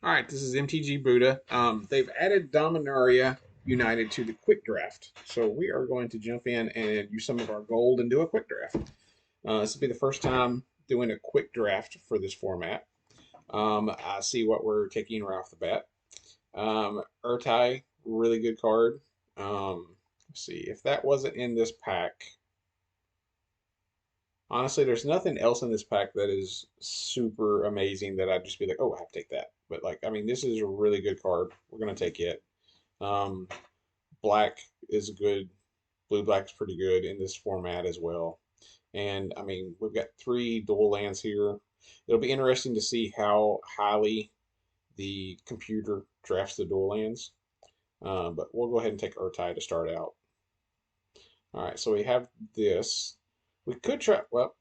All right, this is MTG Buddha. They've added Dominaria United to the quick draft. So we are going to jump in and use some of our gold and do a quick draft. This will be the first time doing a quick draft for this format. I see what we're taking right off the bat. Urtai, really good card. Let's see, if that wasn't in this pack, honestly, there's nothing else in this pack that is super amazing that I'd just be like, oh, I have to take that. But like, I mean, this is a really good card. We're gonna take it. Um, Black is good. Blue black is pretty good in this format as well. And I mean, we've got three dual lands here. It'll be interesting to see how highly the computer drafts the dual lands. But we'll go ahead and take Urtai to start out. All right, so we have this. We could try. Well,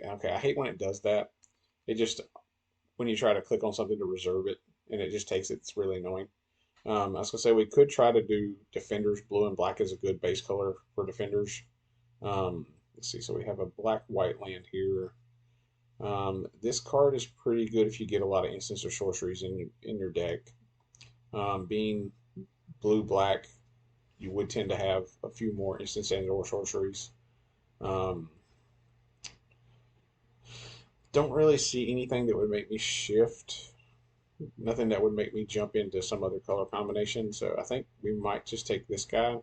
okay. I hate when it does that. It just when you try to click on something to reserve it and it just takes it. It's really annoying. I was gonna say we could try to do defenders. Blue and black is a good base color for defenders. Let's see. So we have a black white land here. This card is pretty good if you get a lot of instants or sorceries in your deck. Being blue black, you would tend to have a few more instants and or sorceries. Um, don't really see anything that would make me shift. Nothing that would make me jump into some other color combination. So I think we might just take this guy.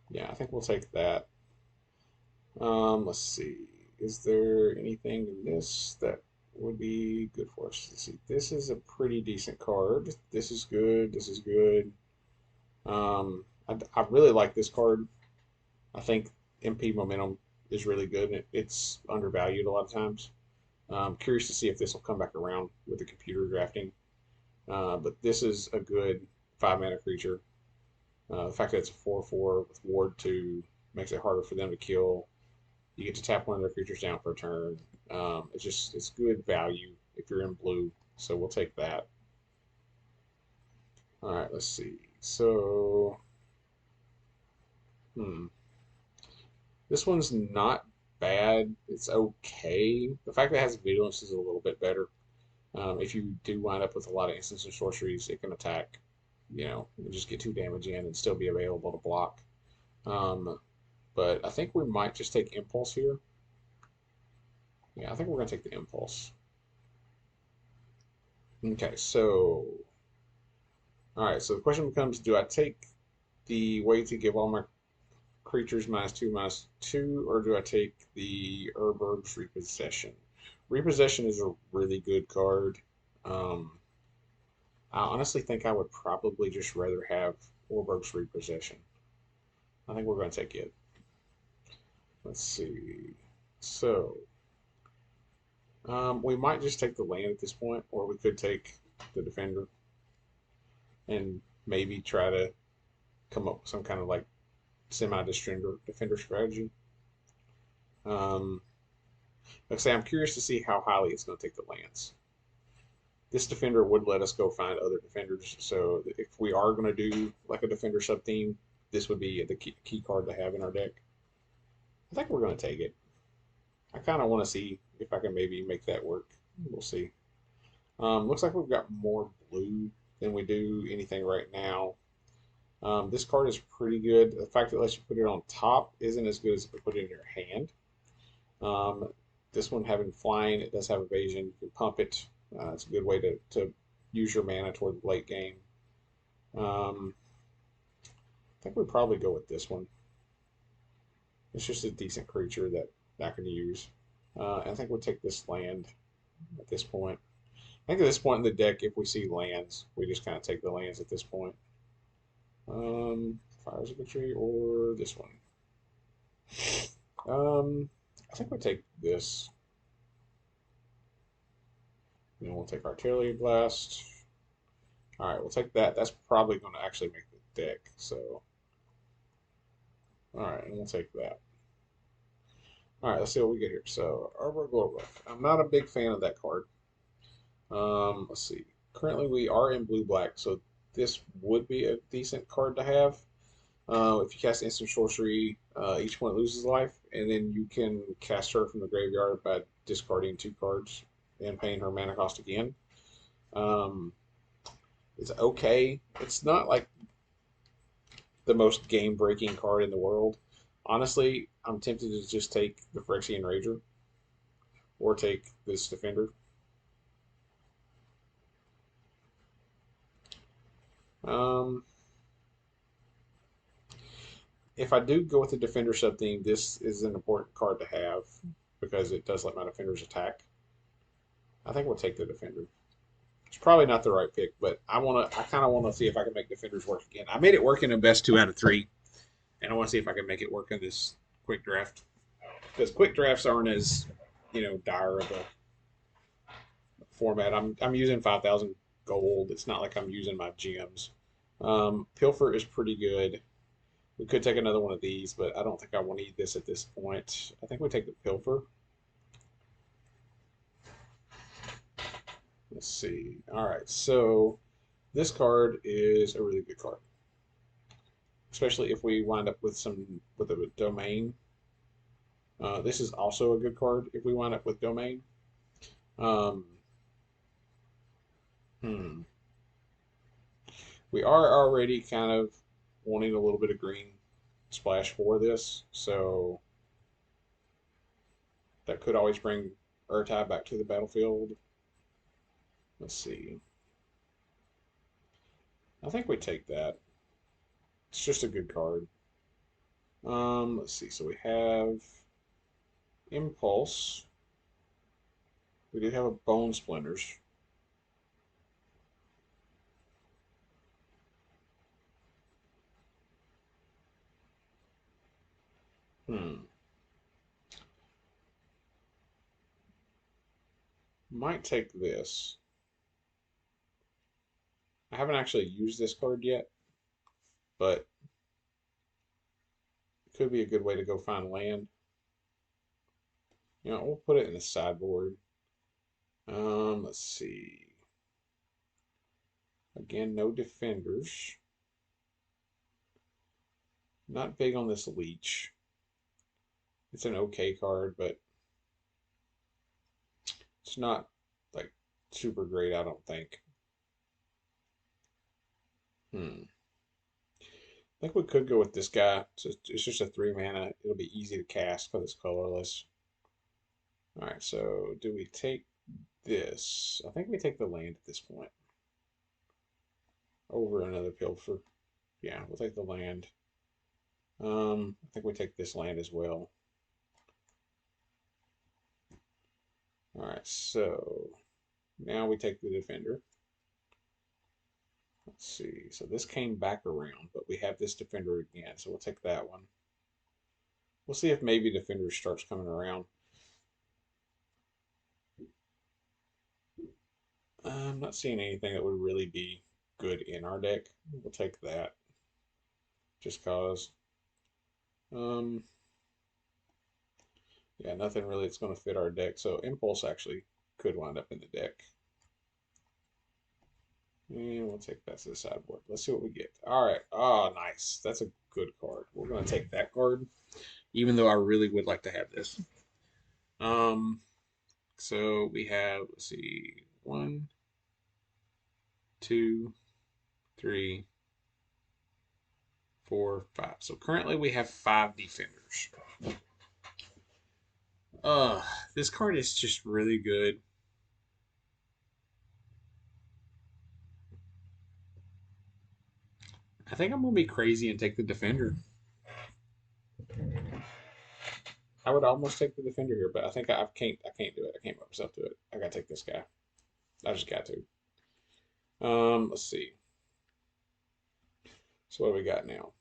Yeah, I think we'll take that. Let's see. Is there anything in this that would be good for us? Let's see. This is a pretty decent card. This is good. This is good. I really like this card. I think MP Momentum is really good. It's undervalued a lot of times. I'm curious to see if this will come back around with the computer drafting. But this is a good 5 mana creature. The fact that it's a 4/4 with Ward 2 makes it harder for them to kill. You get to tap one of their creatures down for a turn. It's good value if you're in blue. So we'll take that. All right, let's see. So, hmm. This one's not bad. It's okay. The fact that it has vigilance is a little bit better. If you do wind up with a lot of instants and sorceries, it can attack, and just get 2 damage in and still be available to block. Um, but I think we might just take Impulse here. Yeah, I think we're going to take the Impulse. Okay, so, all right, so the question becomes, do I take the way to give all my creatures -2/-2, or do I take the Urberg's Repossession? Repossession is a really good card. Um, I honestly think I would probably just rather have Orberg's Repossession. I think we're going to take it. Let's see. So, we might just take the land at this point, or we could take the Defender and maybe try to come up with some kind of like semi-defender strategy. Um, like I say, I'm curious to see how highly it's going to take the lands. This defender would let us go find other defenders. So if we are going to do like a defender sub theme, this would be the key card to have in our deck. I think we're going to take it. I kind of want to see if I can maybe make that work. We'll see. Looks like we've got more blue than we do anything right now. This card is pretty good. The fact that it lets you put it on top isn't as good as if you put it in your hand. Um, this one having flying, it does have evasion. You can pump it. It's a good way to use your mana toward the late game. I think we'd probably go with this one. It's just a decent creature that I can use. I think we'll take this land at this point. I think at this point in the deck, if we see lands, we just kind of take the lands at this point. Fires of a Tree or this one. I think we'll take this. And we'll take Artillery Blast. All right, we'll take that. That's probably going to actually make the deck. So, all right, and we'll take that. All right, let's see what we get here. So, Arbor Glowruff. I'm not a big fan of that card. Let's see. Currently, we are in blue-black, so this would be a decent card to have. If you cast instant sorcery, each one loses life, and then you can cast her from the graveyard by discarding 2 cards and paying her mana cost again. Um, it's okay. It's not like the most game breaking card in the world. Honestly, I'm tempted to just take the Phyrexian Rager or take this Defender. Um, if I do go with the Defender sub theme, this is an important card to have because it does let my defenders attack. I think we'll take the Defender. It's probably not the right pick, but I kind of wanna see if I can make defenders work again. I made it work in the best 2 out of 3, and I want to see if I can make it work in this quick draft because quick drafts aren't as dire of a format. I'm using 5,000 gold. It's not like I'm using my gems. Pilfer is pretty good. We could take another one of these, but I don't think I want to eat this at this point. I think we take the Pilfer. Let's see. All right, so this card is a really good card, especially if we wind up with a domain. This is also a good card if we wind up with domain. Um, hmm. We are already kind of wanting a little bit of green splash for this, so that could always bring Urtai back to the battlefield. Let's see. I think we take that. It's just a good card. Let's see. So we have Impulse. We do have a Bone Splinters. Hmm. Might take this. I haven't actually used this card yet, but it could be a good way to go find land. We'll put it in the sideboard. Let's see. Again, no defenders. Not big on this leech. It's an okay card, but it's not like super great, I don't think. I think we could go with this guy. It's just a 3 mana. It'll be easy to cast because it's colorless. All right, so do we take this? I think we take the land at this point over another Pilfer. Yeah, we'll take the land. I think we take this land as well. All right, so now we take the defender. Let's see. So this came back around, but we have this defender again, so we'll take that one. We'll see if maybe defender starts coming around. I'm not seeing anything that would really be good in our deck. We'll take that just cause. Um, yeah, nothing really that's going to fit our deck. So Impulse actually could wind up in the deck. And we'll take that to the sideboard. Let's see what we get. All right. Oh, nice. That's a good card. We're going to take that card, even though I really would like to have this. So we have, let's see, 1, 2, 3, 4, 5. So currently we have 5 defenders. Uh, this card is just really good. I think I'm gonna be crazy and take the defender. I would almost take the defender here, but I think I can't. I can't do it. I can't put myself to it. I gotta take this guy. I just got to. Let's see. So what do we got now?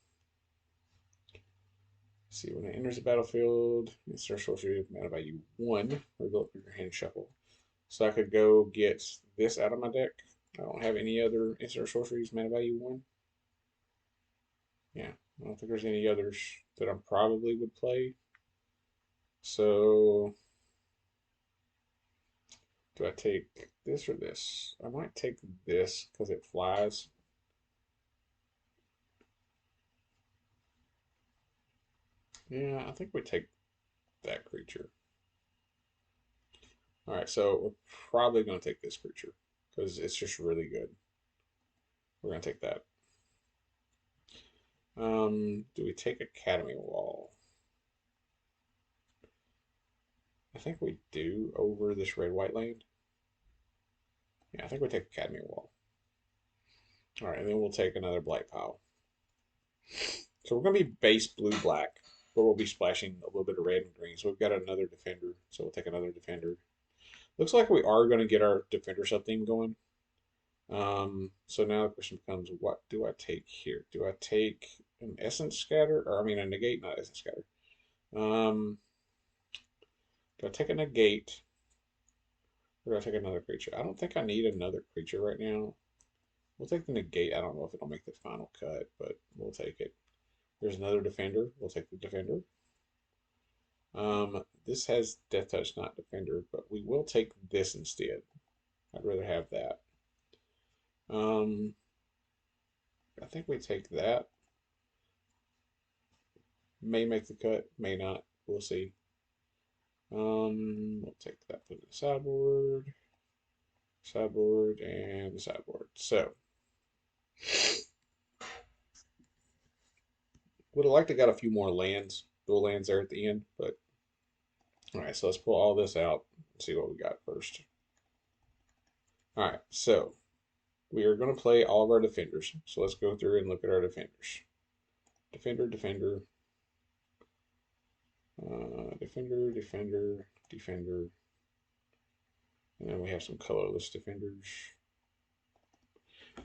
Let's see, when it enters the battlefield, insert sorcery with mana value 1. Reveal it from your hand shuffle. So I could go get this out of my deck. I don't have any other insert sorceries mana value 1. Yeah, I don't think there's any others that I probably would play. So do I take this or this? I might take this because it flies. Yeah, I think we take that creature. All right, so we're probably going to take this creature because it's just really good. We're gonna take that. Do we take Academy Wall? I think we do over this red-white land. Yeah, I think we take Academy Wall. All right, and then we'll take another Blight Pile. So we're going to be base blue-black, but we'll be splashing a little bit of red and green. So we've got another Defender, so we'll take another Defender. Looks like we are going to get our Defender sub-theme going. So now the question becomes, what do I take here? Do I take an Essence Scatter? Or, I mean, a Negate, not Essence Scatter. Do I take a Negate? Or do I take another creature? I don't think I need another creature right now. We'll take the Negate. I don't know if it'll make the final cut, but we'll take it. There's another Defender. We'll take the Defender. This has Death Touch, not Defender, but we will take this instead. I'd rather have that. I think we take that. May make the cut, may not. We'll see. We'll take that, put it in the sideboard, and the sideboard. So, would have liked to got a few more lands, dual lands there at the end, but all right. So let's pull all this out and see what we got first. All right, so we are going to play all of our defenders. So let's go through and look at our defenders. Defender, defender, defender, defender, defender. And then we have some colorless defenders.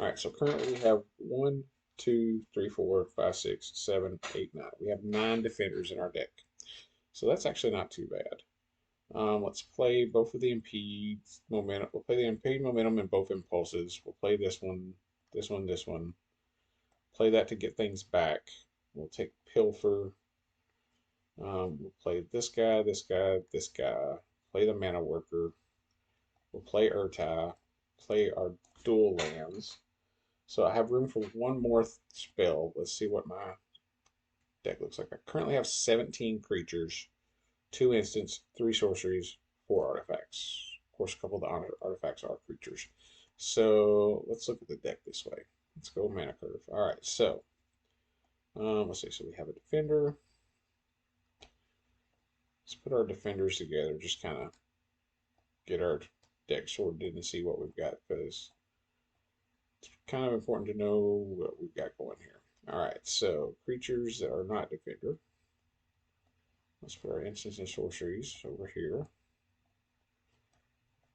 All right, so currently we have 1, 2, 3, 4, 5, 6, 7, 8, 9. We have 9 defenders in our deck. So that's actually not too bad. Let's play both of the impede momentum. We'll play the impede momentum and both impulses. We'll play this one, this one, this one. Play that to get things back. We'll take Pilfer. We'll play this guy, this guy, this guy. Play the Mana Worker. We'll play Urtai. Play our dual lands. So I have room for one more spell. Let's see what my deck looks like. I currently have 17 creatures, 2 instants, 3 sorceries, 4 artifacts. Of course, a couple of the artifacts are creatures. So let's look at the deck this way. Let's go mana curve. All right, so let's see. So we have a defender. Let's put our defenders together. Just kind of get our deck sorted and see what we've got, because it's kind of important to know what we've got going here. All right, so creatures that are not defender. Let's put our instants and sorceries over here.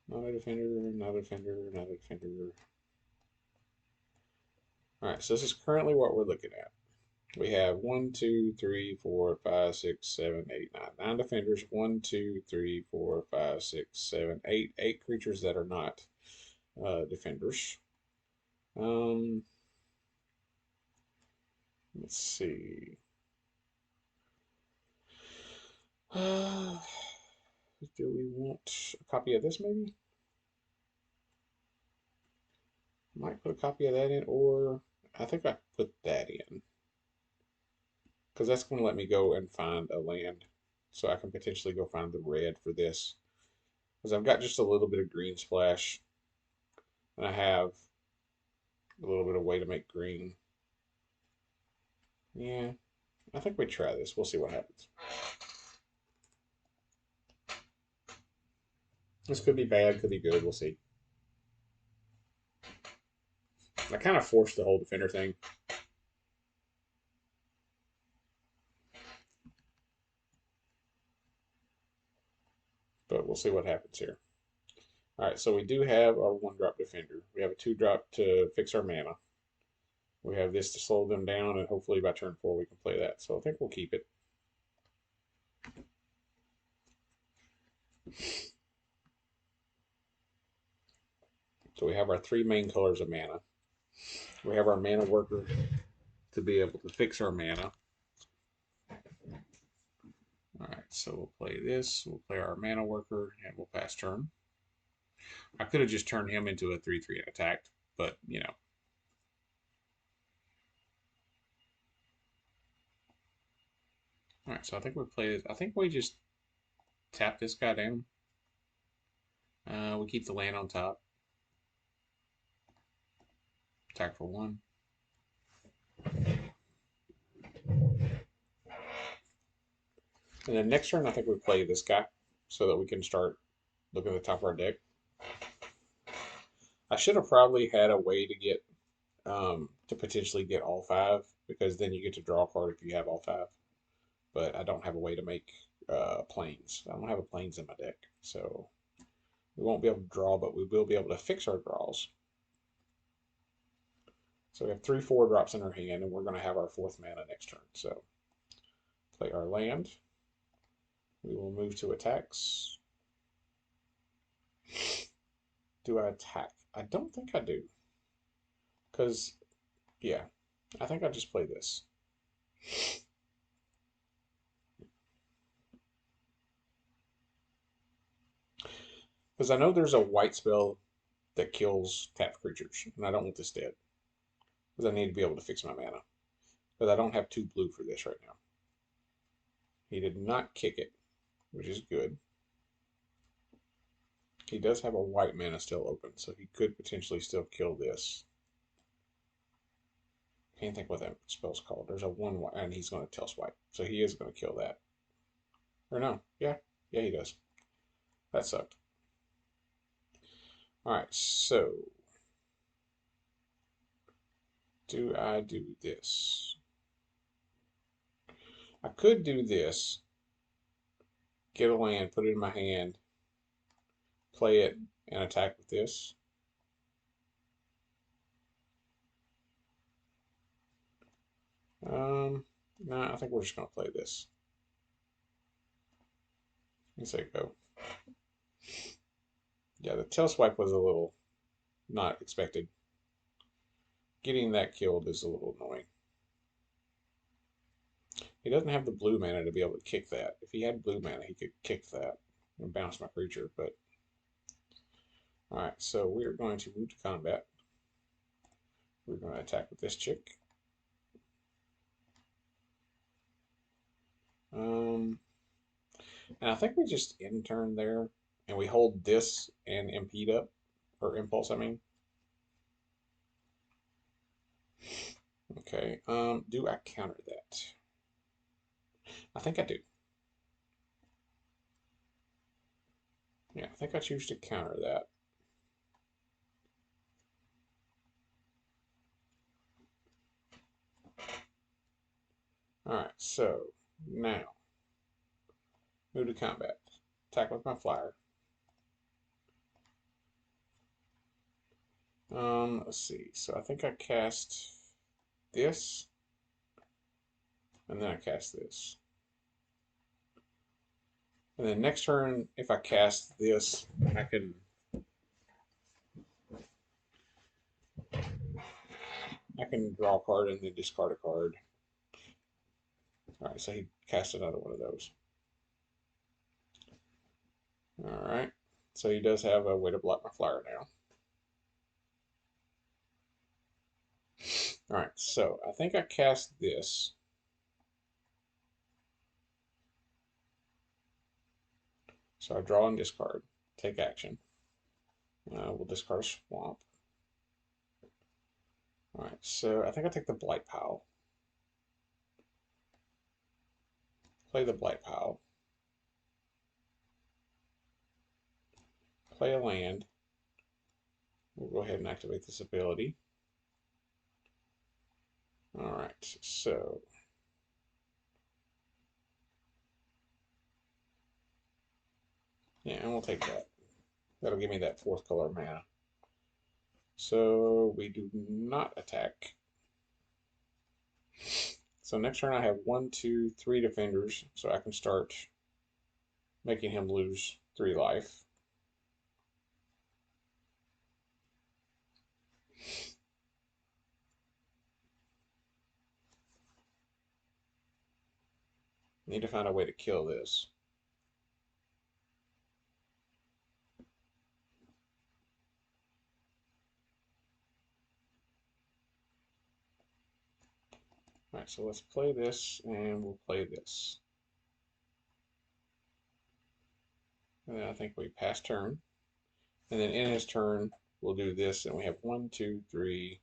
Not a defender, not a defender, not a defender. All right, so this is currently what we're looking at. We have 1, 2, 3, 4, 5, 6, 7, 8, 9. 9 defenders. 1, 2, 3, 4, 5, 6, 7, 8. 8 creatures that are not defenders. Let's see. Do we want a copy of this maybe? Might put a copy of that in, or I think I put that in, because that's going to let me go and find a land, so I can potentially go find the red for this, because I've got just a little bit of green splash, and I have a little bit of way to make green. Yeah, I think we try this. We'll see what happens. This could be bad, could be good. We'll see. I kind of forced the whole defender thing. But we'll see what happens here. All right, so we do have our 1-drop defender. We have a 2-drop to fix our mana. We have this to slow them down, and hopefully by turn 4 we can play that. So I think we'll keep it. So we have our 3 main colors of mana. We have our Mana Worker to be able to fix our mana. All right, so we'll play this. We'll play our Mana Worker, and we'll pass turn. I could have just turned him into a 3/3 and attacked, but you know. All right, so I think we play this. I think we just tap this guy down. We keep the land on top. Attack for 1. And then next turn, I think we play this guy so that we can start looking at the top of our deck. I should have probably had a way to get to potentially get all 5, because then you get to draw a card if you have all 5. But I don't have a way to make planes. I don't have a planes in my deck, so we won't be able to draw, but we will be able to fix our draws. So we have 3 4-drops in our hand, and we're going to have our 4th mana next turn. So play our land. We will move to attacks. Do I attack? I don't think I do. Because, yeah, I think I just play this. Because I know there's a white spell that kills tapped creatures, and I don't want this dead. Because I need to be able to fix my mana. Because I don't have 2 blue for this right now. He did not kick it, which is good. He does have a white mana still open, so he could potentially still kill this. Can't think what that spell's called. There's a 1 white, and he's going to tell swipe, so he is going to kill that. Or no, yeah, he does. That sucked. Alright, so do I do this? I could do this, get a land, put it in my hand, play it, and attack with this. No, I think we're just going to play this. Let's say go. Yeah, the tail swipe was a little not expected. Getting that killed is a little annoying. He doesn't have the blue mana to be able to kick that. If he had blue mana, he could kick that and bounce my creature, but... Alright, so we are going to move to combat. We're going to attack with this chick. And I think we just end turn there, and we hold this and impede up, or impulse, I mean. Okay, do I counter that? I think I do. Yeah, I think I choose to counter that. Alright, so now move to combat. Attack with my flyer. Let's see. So I think I cast this, and then I cast this. And then next turn, if I cast this, I can draw a card and then discard a card. Alright, so he cast another one of those. Alright, so he does have a way to block my flyer now. Alright, so I think I cast this. So I draw and discard, take action. We'll discard Swamp. Alright, so I think I take the Blight Pile. Play the Blight Pile. Play a land. We'll go ahead and activate this ability. Alright, so yeah, and we'll take that. That'll give me that 4th color mana. So we do not attack. So next turn I have 1, 2, 3 defenders, so I can start making him lose 3 life. Need to find a way to kill this. Alright, so let's play this, and we'll play this. And then I think we pass turn. And then in his turn, we'll do this, and we have 1, 2, 3,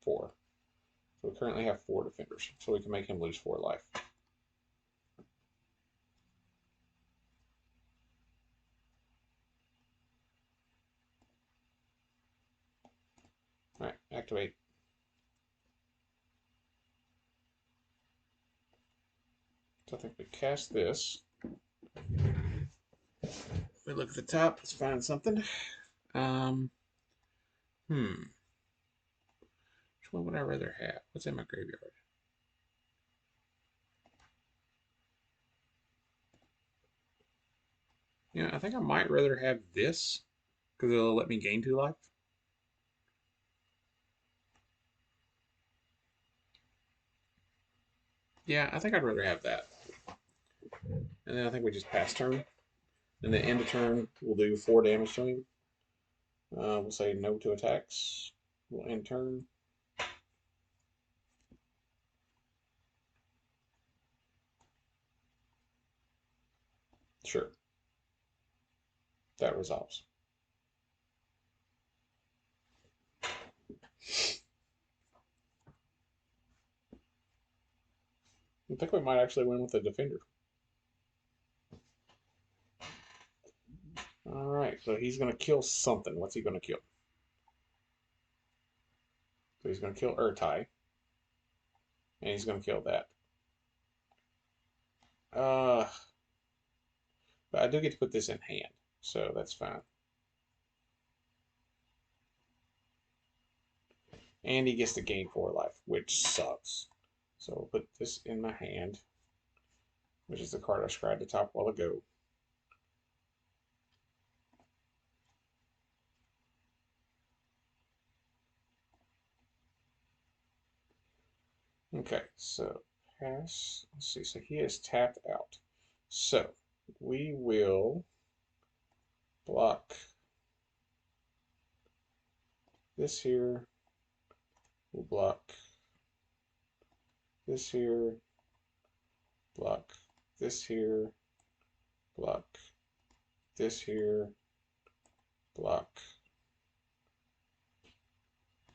4. So we currently have 4 defenders, so we can make him lose 4 life. Alright, activate. So I think we cast this. We look at the top, let's find something. Which one would I rather have? What's in my graveyard? Yeah, I think I might rather have this because it'll let me gain 2 life. Yeah, I think I'd rather have that. And then I think we just pass turn. And then end of turn, we'll do 4 damage to him. We'll say no to attacks. We'll end turn. Sure. That resolves. I think we might actually win with the defender. Alright, so he's going to kill something. What's he going to kill? So he's going to kill Urtai. And he's going to kill that. But I do get to put this in hand, so that's fine. And he gets to gain 4 life, which sucks. So we'll put this in my hand, which is the card I scribed at the top a while ago. Okay, so pass. Let's see. So he is tapped out. So we will block this here. We'll block this here. Block this here. Block this here. Block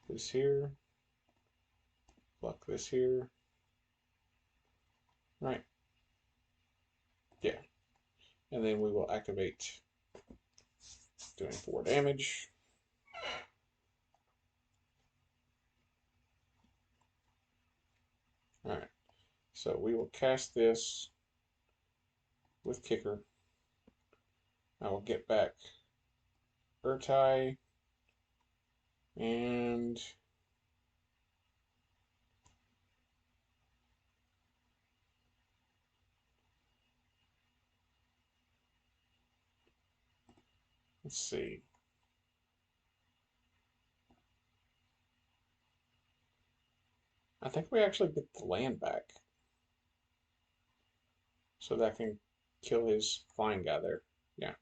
this here. Block this here. Right. Yeah. And then we will activate doing 4 damage. Alright. So we will cast this with Kicker. I will get back Urtai and let's see. I think we actually get the land back. So that can kill his flying guy there. Yeah.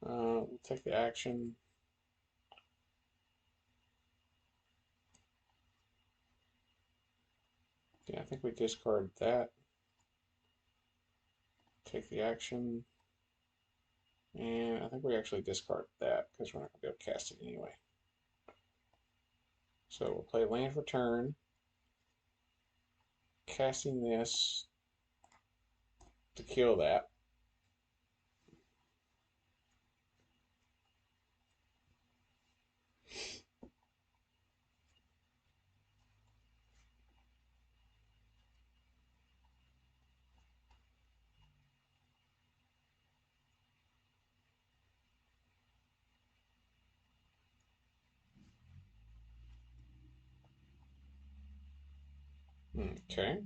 We'll take the action. Yeah, I think we discard that. Take the action. And I think we actually discard that because we're not going to be able to cast it anyway. So we'll play land for turn. Casting this to kill that. Okay.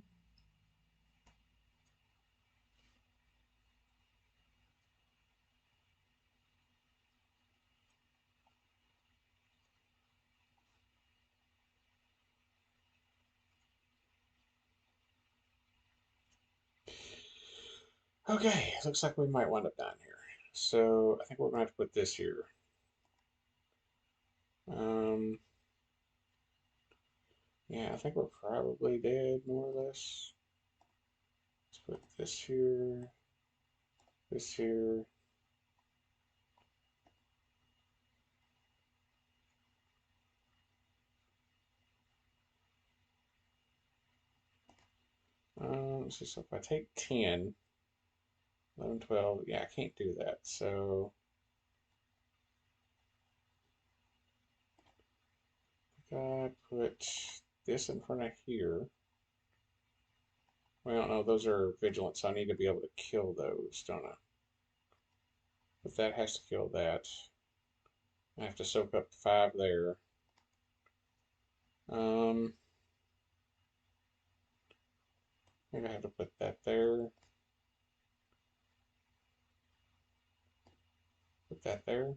Okay, looks like we might wind up down here. So I think we're going to have to put this here. Yeah, I think we're probably dead, more or less. Let's put this here, this here. So if I take 10, 11, 12, yeah, I can't do that. So I put this in front of here. Well, no, those are vigilant, so I need to be able to kill those, don't I? But that has to kill that. I have to soak up 5 there. Maybe I have to put that there. Put that there.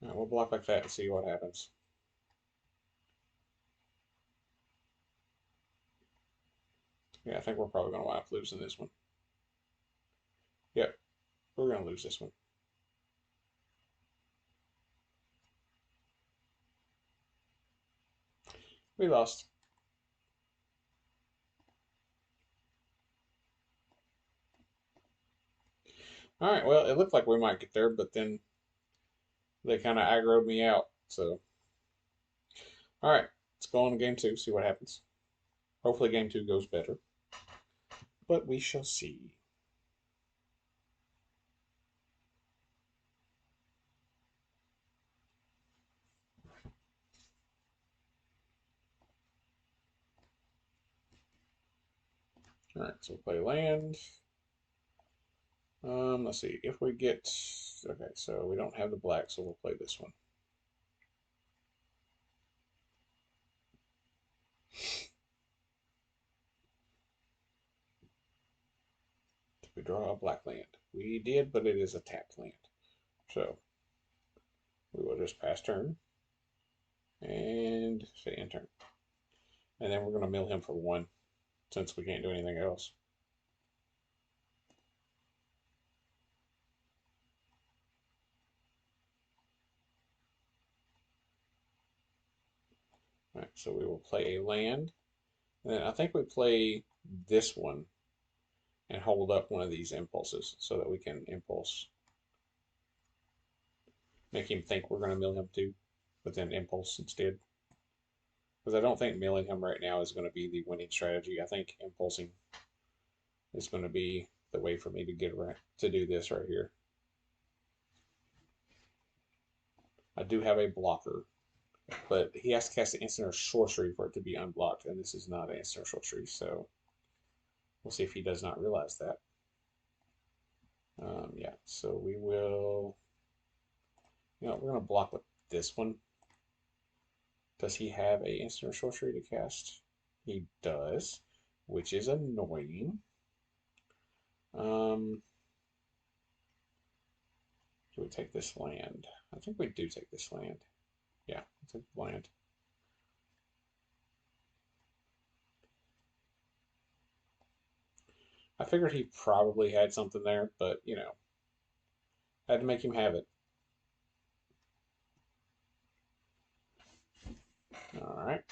Alright, we'll block like that and see what happens. Yeah, I think we're probably going to wind up losing this one. Yep, we're going to lose this one. We lost. Alright, well, it looked like we might get there, but then they kind of aggroed me out. So, alright, let's go on to game 2, see what happens. Hopefully game 2 goes better. But we shall see. Alright, so we'll play land. Let's see, if we get... Okay, so we don't have the black, so we'll play this one. Did we draw a black land? We did, but it is a tapped land. So, we will just pass turn. And say end turn. And then we're going to mill him for 1, since we can't do anything else. Alright, so we will play a land. And then I think we play this one and hold up one of these impulses so that we can impulse. Make him think we're going to mill him too, but then impulse instead. Because I don't think milling him right now is going to be the winning strategy. I think impulsing is going to be the way for me to get around to do this right here. I do have a blocker, but he has to cast an instant or sorcery for it to be unblocked, and this is not an instant or sorcery, so we'll see if he does not realize that. Yeah, so we will, we're going to block with this one. Does he have a instant or sorcery to cast? He does, which is annoying. Do we take this land? I think we do take this land. Yeah, we'll take the land. I figured he probably had something there, but I had to make him have it. All right.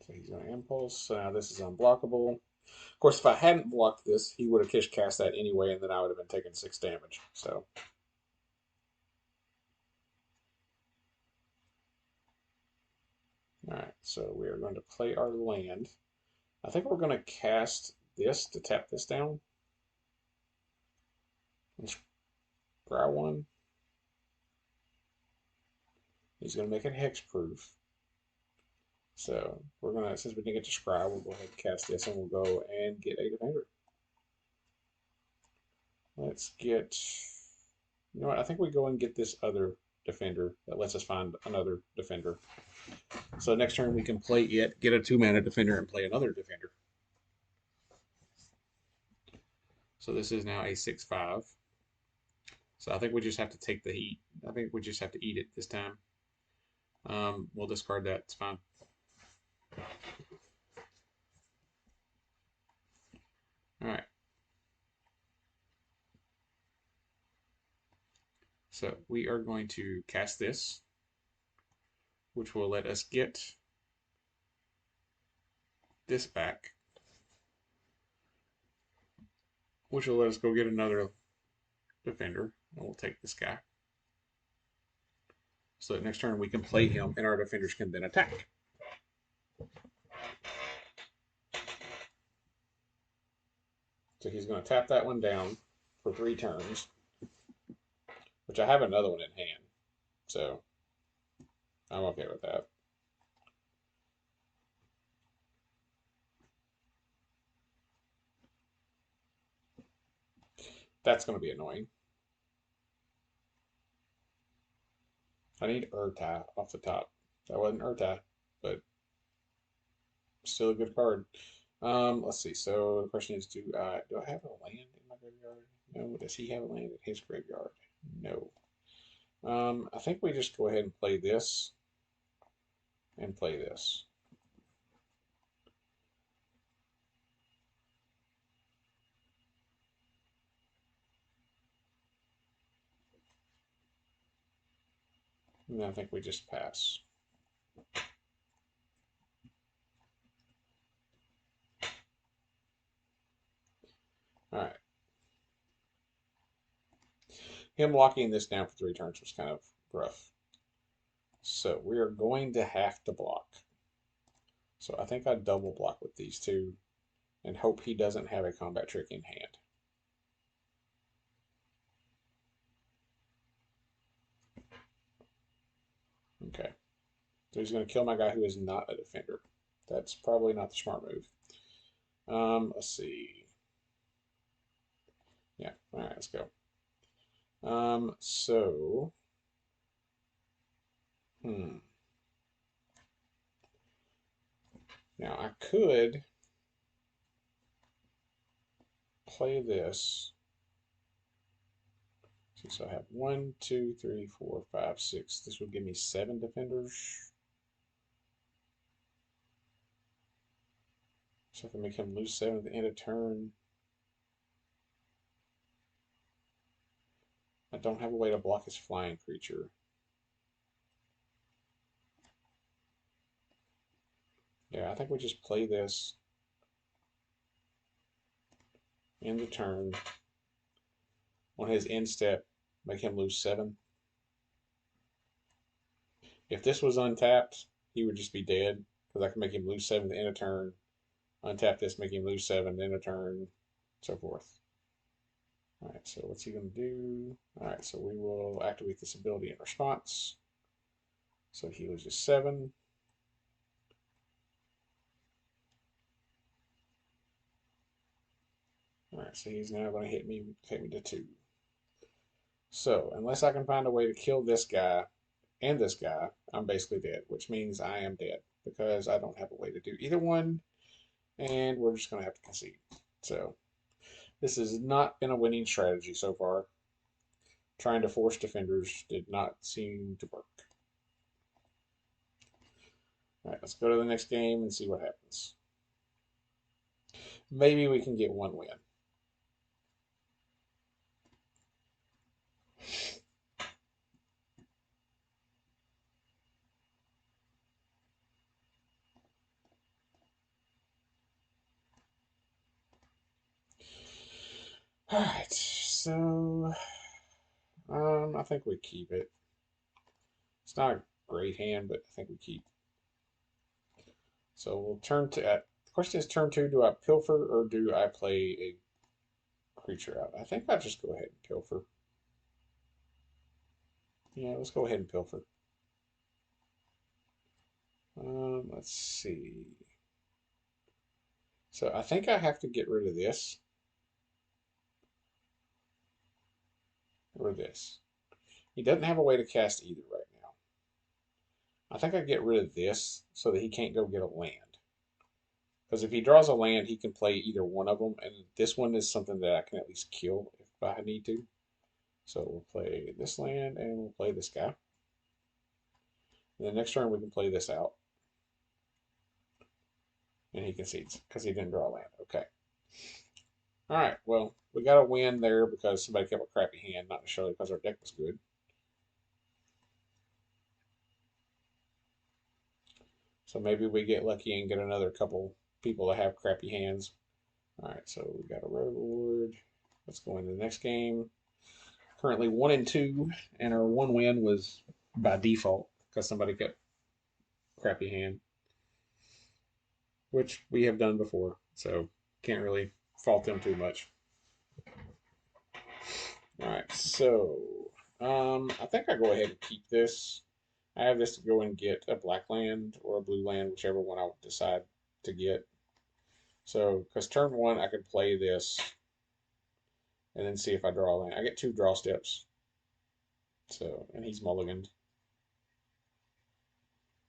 So he's going to impulse. So now this is unblockable. Of course, if I hadn't blocked this, he would have cast that anyway, and then I would have been taking 6 damage. So. All right, so we are going to play our land. I think we're going to cast this to tap this down. Let's grab one. He's going to make it hexproof. So we're going to, since we didn't get to scry, we'll go ahead and cast this and we'll go and get a defender. Let's get, you know what, I think we go and get this other defender that lets us find another defender. So next turn we can play it, get a 2-mana defender and play another defender. So this is now a 6/5. So I think we just have to take the heat. I think we just have to eat it this time. We'll discard that. It's fine. All right. So we are going to cast this, which will let us get this back, which will let us go get another defender, and we'll take this guy. So next turn we can play him, and our defenders can then attack. So he's going to tap that one down for 3 turns, which I have another one in hand. So I'm okay with that. That's going to be annoying. I need Urtai off the top. That wasn't Urtai, but still a good card. Let's see. So the question is, do I have a land in my graveyard? No. Does he have a land in his graveyard? No. I think we just go ahead and play this and play this. And I think we just pass. All right. Him locking this down for 3 turns was kind of rough. So we are going to have to block. So I think I double block with these two and hope he doesn't have a combat trick in hand. Okay. So he's going to kill my guy who is not a defender. That's probably not the smart move. Let's see. Yeah, all right, let's go. Now I could play this. So I have 1, 2, 3, 4, 5, 6. This would give me 7 defenders. So I can make him lose 7 at the end of turn. I don't have a way to block his flying creature. Yeah, I think we just play this. End of turn. On his end step, make him lose 7. If this was untapped, he would just be dead because I can make him lose 7 at the end of turn. Untap this, make him lose 7 at the end of turn, so forth. All right, so what's he going to do? All right, so we will activate this ability in response. So he loses 7. All right, so he's now going to hit me, take me to 2. So unless I can find a way to kill this guy and this guy, I'm basically dead, which means I am dead because I don't have a way to do either one, and we're just going to have to concede. So this has not been a winning strategy so far. Trying to force defenders did not seem to work. All right, let's go to the next game and see what happens. Maybe we can get 1 win. All right, so I think we keep it. It's not a great hand, but I think we keep. So we'll turn to. The question is, turn 2. Do I pilfer or do I play a creature out? I think I'll just go ahead and pilfer. Yeah, let's go ahead and pilfer. Let's see. So I think I have to get rid of this or this. He doesn't have a way to cast either right now. I think I get rid of this so that he can't go get a land. Because if he draws a land, he can play either one of them, and this one is something that I can at least kill if I need to. So we'll play this land, and we'll play this guy. And then next turn we can play this out. And he concedes, because he didn't draw a land. Okay. Alright, well, we got a win there because somebody kept a crappy hand, not necessarily because our deck was good. So maybe we get lucky and get another couple people that have crappy hands. Alright, so we got a road lord. Let's go into the next game. Currently 1-2, and our 1 win was by default because somebody kept crappy hand, which we have done before, so can't really fault them too much. All right, so I think I go ahead and keep this. I have this to go and get a black land or a blue land, whichever one I decide to get. So, because turn one, I could play this and then see if I draw a land. I get 2 draw steps. So, and he's mulliganed.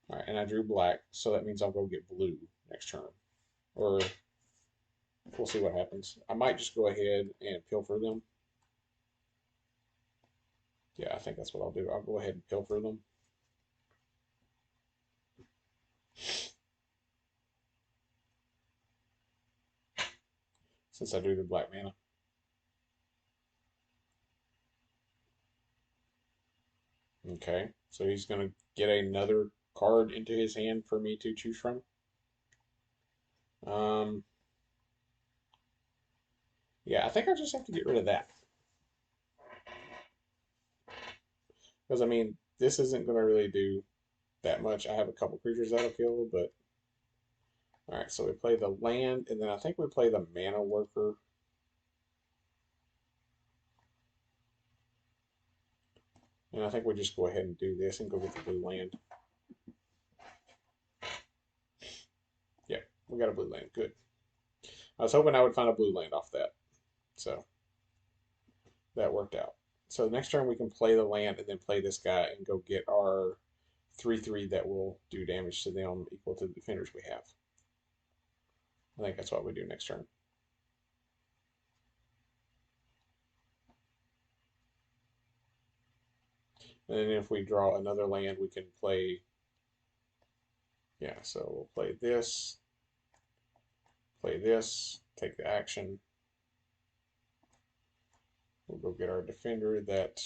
All right, and I drew black, so that means I'll go get blue next turn. Or we'll see what happens. I might just go ahead and pilfer them. Yeah, I think that's what I'll do. I'll go ahead and pilfer them. Since I drew the black mana. Okay, so he's going to get another card into his hand for me to choose from. Yeah, I think I just have to get rid of that. Because, I mean, this isn't going to really do that much. I have a couple creatures that'll kill, but... Alright, so we play the land, and then I think we play the mana worker. And I think we just go ahead and do this and go get the blue land. Yeah, we got a blue land. Good. I was hoping I would find a blue land off that. So, that worked out. So next turn we can play the land and then play this guy and go get our 3/3 that will do damage to them equal to the defenders we have. I think that's what we do next turn. And then if we draw another land, we can play, yeah, so we'll play this, take the action. We'll go get our defender that,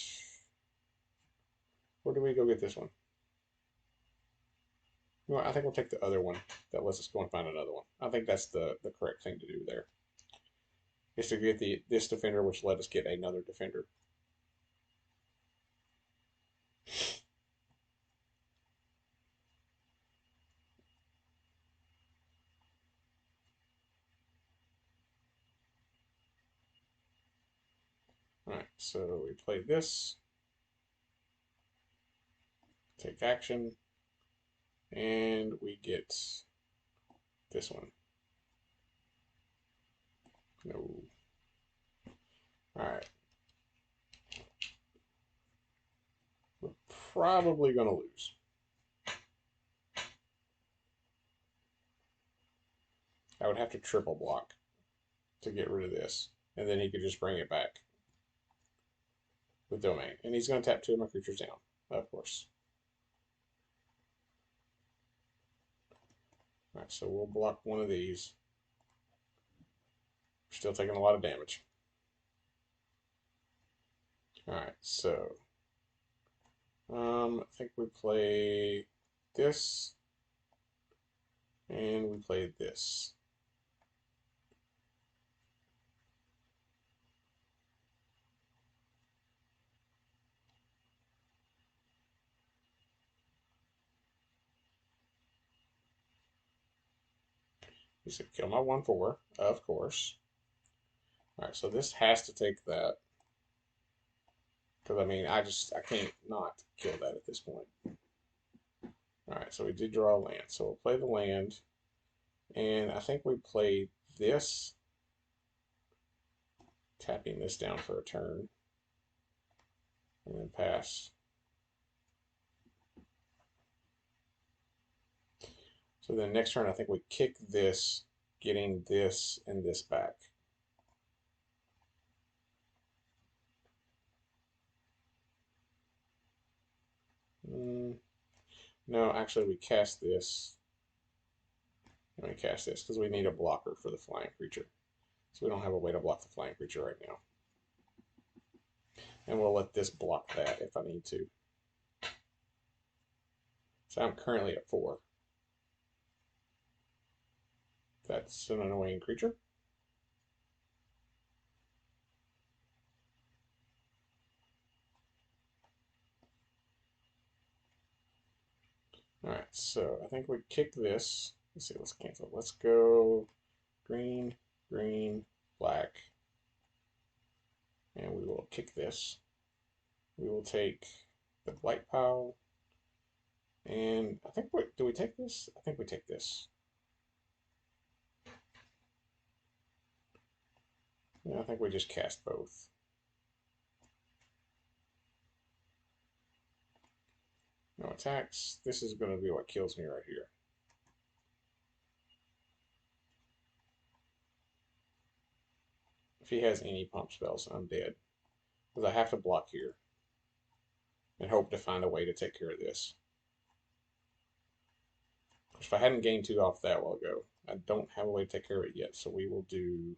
where do we go get this one? Well, I think we'll take the other one that lets us go and find another one. I think that's the correct thing to do there. Is to get this defender, which let us get another defender. All right, so we play this, take action, and we get this one. No. All right. We're probably going to lose. I would have to triple block to get rid of this, and then he could just bring it back with domain. And he's going to tap 2 of my creatures down, of course. All right, so we'll block one of these. We're still taking a lot of damage. All right, so I think we play this, and we play this. He said, kill my 1/4, of course. All right, so this has to take that. Because, I mean, I can't not kill that at this point. All right, so we did draw a land. So we'll play the land. And I think we played this. Tapping this down for a turn. And then pass. So then next turn, I think we kick this, getting this and this back. No, actually, we cast this. And we cast this because we need a blocker for the flying creature. So we don't have a way to block the flying creature right now. And we'll let this block that if I need to. So I'm currently at 4. That's an annoying creature. All right, so I think we kick this. Let's see, let's cancel. Let's go green, green, black, and we will kick this. We will take the white pile, and I think, do we take this? I think we take this. Yeah, I think we just cast both. No attacks. This is going to be what kills me right here. If he has any pump spells, I'm dead. Because I have to block here and hope to find a way to take care of this. If I hadn't gained 2 off that while ago, I don't have a way to take care of it yet. So we will do.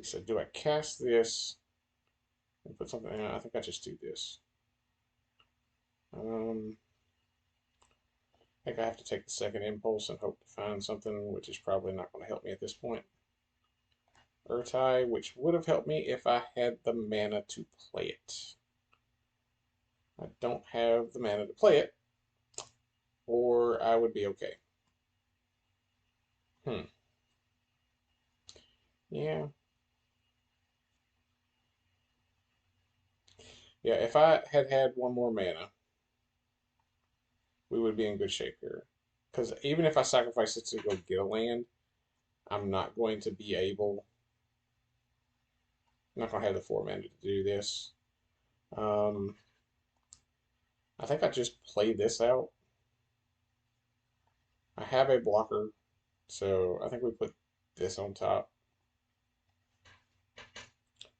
So do I cast this and put something in? I think I just do this. I think I have to take the second impulse and hope to find something, which is probably not going to help me at this point. Urtai, which would have helped me if I had the mana to play it. I don't have the mana to play it, or I would be okay. Yeah. Yeah, if I had had one more mana, we would be in good shape here. Because even if I sacrifice it to go get a land, I'm not going to be able. I'm not going to have the 4 mana to do this. I think I just play this out. I have a blocker, so I think we put this on top.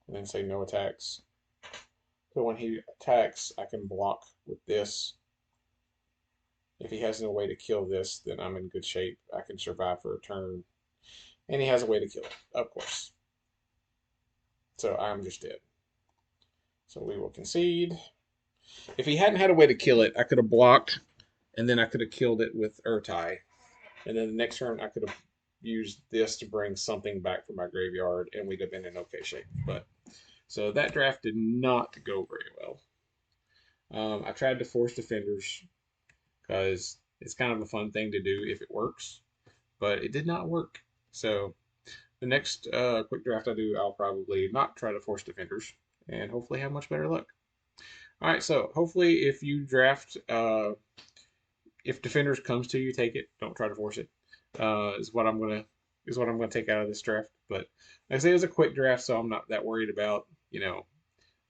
And then say no attacks. So when he attacks, I can block with this. If he has no way to kill this, then I'm in good shape. I can survive for a turn. And he has a way to kill it, of course. So I'm just dead. So we will concede. If he hadn't had a way to kill it, I could have blocked, and then I could have killed it with Urtai. And then the next turn, I could have used this to bring something back from my graveyard, and we'd have been in okay shape. But so that draft did not go very well. I tried to force defenders because it's kind of a fun thing to do if it works, but it did not work. So the next quick draft I do, I'll probably not try to force defenders and hopefully have much better luck. All right, so hopefully if you draft, if defenders comes to you, take it. Don't try to force it. Is what I'm gonna take out of this draft. But like I say, it was a quick draft, so I'm not that worried about.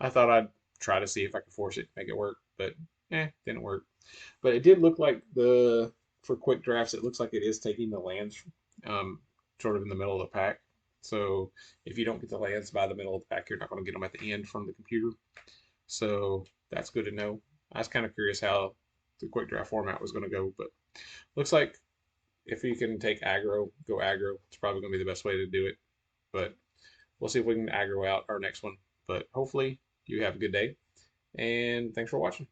I thought I'd try to see if I could force it, make it work, but didn't work. But it did look like for quick drafts, it looks like it is taking the lands um, sort of in the middle of the pack. So if you don't get the lands by the middle of the pack, you're not going to get them at the end from the computer. So that's good to know. I was kind of curious how the quick draft format was going to go, but looks like if you can take aggro, go aggro. It's probably going to be the best way to do it. But we'll see if we can aggro out our next one. But hopefully you have a good day, and thanks for watching.